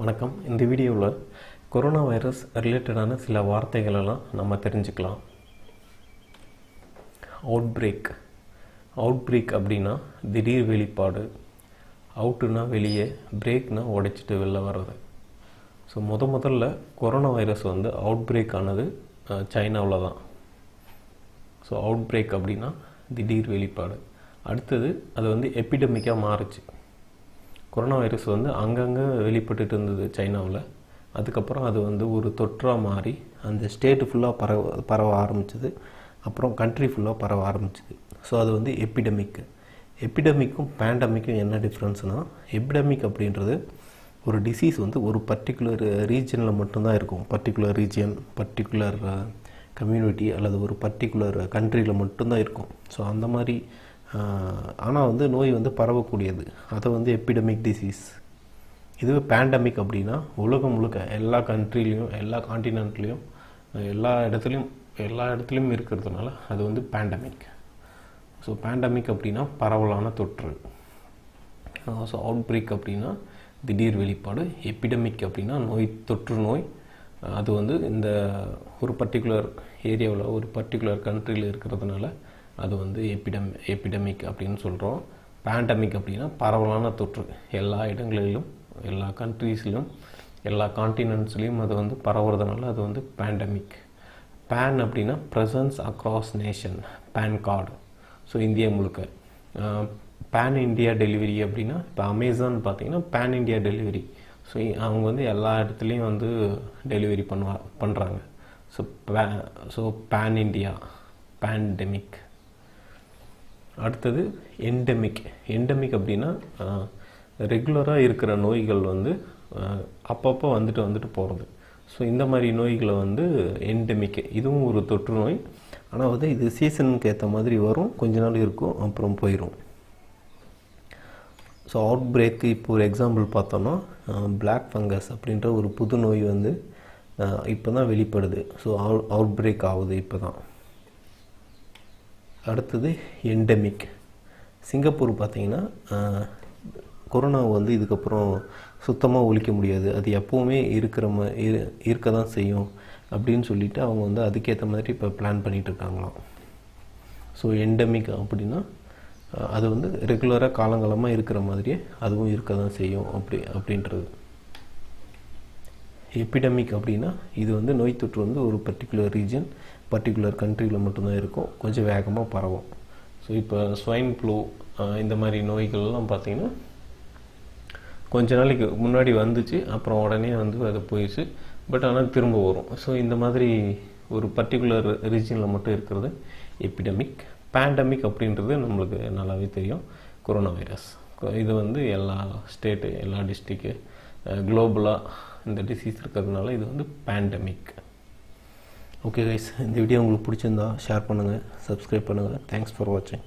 வணக்கம். இந்த வீடியோவில் கொரோனா வைரஸ் ரிலேட்டடான சில வார்த்தைகளெல்லாம் நம்ம தெரிஞ்சுக்கலாம். அவுட்பிரேக் அப்படின்னா திடீர் வெளிப்பாடு. அவுட்டுனா வெளியே, பிரேக்னா உடைச்சிட்டு வெளில வர்றது. ஸோ முதல்ல கொரோனா வைரஸ் அவுட்பிரேக் ஆனது சைனாவில் தான். ஸோ அவுட்பிரேக் அப்படின்னா திடீர் வெளிப்பாடு. அடுத்தது அது எபிடமிக்காக மாறுச்சு. கொரோனா வைரஸ் அங்கங்கே வெளிப்பட்டுட்டு இருந்தது சைனாவில். அதுக்கப்புறம் அது ஒரு தொற்றாக மாறி அந்த ஸ்டேட்டு ஃபுல்லாக பரவ ஆரம்பிச்சிது. அப்புறம் கண்ட்ரி ஃபுல்லாக பரவ ஆரம்பிச்சிது. ஸோ அது எபிடமிக்கும் பேண்டமிக்கும் என்ன டிஃப்ரென்ஸ்னால், எபிடமிக் அப்படின்றது ஒரு டிசீஸ் ஒரு பர்டிகுலர் ரீஜனில் மட்டும்தான் இருக்கும். பர்டிகுலர் ரீஜியன், பர்டிகுலர் கம்யூனிட்டி அல்லது ஒரு பர்டிகுலர் கண்ட்ரியில் மட்டும்தான் இருக்கும். ஸோ அந்த மாதிரி ஆனால் நோய் பரவக்கூடியது. அதை எபிடமிக் டிசீஸ். இதுவே பேண்டமிக் அப்படின்னா உலகம் முழுக்க எல்லா கண்ட்ரிலையும், எல்லா காண்டினென்ட்லேயும், எல்லா இடத்துலையும் இருக்கிறதுனால அது பேண்டமிக். ஸோ பேண்டமிக் அப்படின்னா பரவலான தொற்று. ஸோ அவுட்பிரேக் அப்படின்னா திடீர் வெளிப்பாடு. எபிடமிக் அப்படின்னா தொற்று நோய். அது இந்த ஒரு பர்டிகுலர் ஏரியாவில், ஒரு பர்டிகுலர் கண்ட்ரியில் இருக்கிறதுனால அது எபிடமிக் அப்படின்னு சொல்கிறோம். பேண்டமிக் அப்படின்னா பரவலான தொற்று. எல்லா இடங்களிலும், எல்லா கண்ட்ரீஸ்லையும், எல்லா காண்டினென்ட்ஸ்லேயும் அது பரவுறதுனால அது பேண்டமிக். பேன் அப்படின்னா presence across nation, pan card. So India முழுக்க. பேன் இண்டியா டெலிவரி அப்படின்னா இப்போ அமேசான் பார்த்திங்கன்னா பேன் இண்டியா டெலிவரி. ஸோ அவங்க எல்லா இடத்துலையும் டெலிவரி பண்ணுறாங்க. So pan India, pandemic. அடுத்தது எண்டமிக் அப்படின்னா ரெகுலராக இருக்கிற நோய்கள் அப்பப்போ வந்துட்டு போகிறது. ஸோ இந்த மாதிரி நோய்களை எண்டமிக். இதுவும் ஒரு தொற்று நோய். ஆனால் இது சீசனுக்கு ஏற்ற மாதிரி வரும், கொஞ்ச நாள் இருக்கும், அப்புறம் போயிடும். ஸோ அவுட் பிரேக்கு இப்போ ஒரு எக்ஸாம்பிள் பார்த்தோன்னா, பிளாக் ஃபங்கஸ் அப்படின்ற ஒரு புது நோய் இப்போ தான் வெளிப்படுது. ஸோ அவுட் பிரேக் ஆகுது இப்போ தான். அடுத்தது எண்டமிக். சிங்கப்பூர் பார்த்திங்கன்னா கொரோனா இதுக்கப்புறம் சுத்தமாக ஒழிக்க முடியாது, அது எப்போவுமே இருக்க தான் செய்யும் அப்படின்னு சொல்லிவிட்டு அவங்க அதுக்கேற்ற மாதிரி இப்போ பிளான் பண்ணிகிட்ருக்காங்களாம். ஸோ எண்டமிக் அப்படின்னா அது ரெகுலராக காலங்காலமாக இருக்கிற மாதிரியே அதுவும் இருக்க தான் செய்யும் அப்படின்றது. எபிடமிக் அப்படின்னா இது நோய் தொற்று ஒரு பர்டிகுலர் ரீஜன், பர்டிகுலர் கண்ட்ரியில் மட்டும்தான் இருக்கும், கொஞ்சம் வேகமாக பரவும். ஸோ இப்போ ஸ்வைன் ஃப்ளூ இந்த மாதிரி நோய்கள்லாம் பார்த்திங்கன்னா கொஞ்ச நாளைக்கு முன்னாடி வந்துச்சு, அப்புறம் உடனே அது போயிடுச்சு. பட் ஆனால் திரும்ப வரும். ஸோ இந்த மாதிரி ஒரு பர்டிகுலர் ரீஜனில் மட்டும் இருக்கிறது எபிடமிக். பேண்டமிக் அப்படின்றது நம்மளுக்கு நல்லாவே தெரியும், கொரோனா வைரஸ். இது எல்லா ஸ்டேட்டு, எல்லா டிஸ்ட்ரிக்டு, குளோபலாக இந்த டிசீஸ் இருக்கிறதுனால இது பேண்டமிக். ஓகே கைஸ், இந்த வீடியோ உங்களுக்கு பிடிச்சிருந்தா ஷேர் பண்ணுங்கள், சப்ஸ்கிரைப் பண்ணுங்கள். தேங்க்ஸ் ஃபார் வாட்சிங்.